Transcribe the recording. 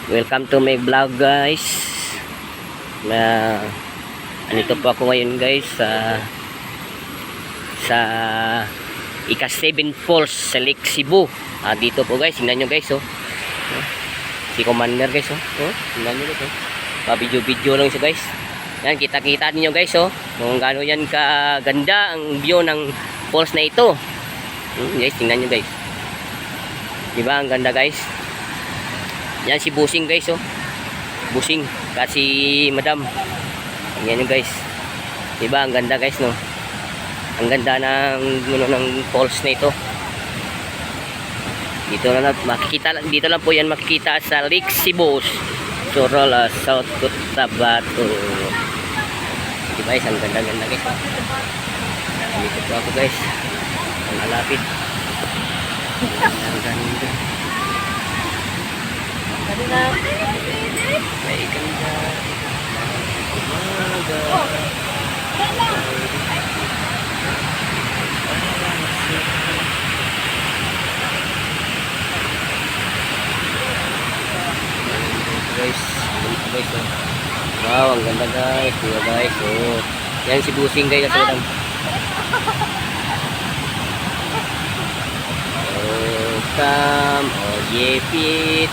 Welcome to my vlog guys. Andito po ako ngayon guys sa Ika-7 Falls sa Lake Cebu. Dito po guys, tingnan nyo guys si Commander guys tingnan nyo guys pa-video lang siya guys. Yan, kita-kita niyo guys kung gaano yan kaganda ang view ng falls na ito. Guys, tingnan nyo guys. Diba ang ganda guys? Yan si Busing guys Busing kasi Madam. Yan yung guys. Diba ang ganda guys no? Ang ganda ng falls na ito. Dito lang po yan makikita sa Lake Cebu, Sorola, South Cotabato. Diba guys, ang ganda guys. Dito po ako guys. Ang malapit. Ang ganda. May ganda. Guys, wow, ang ganda guys. Diba guys, yan si Busing guys at Madam. Come, Yepit.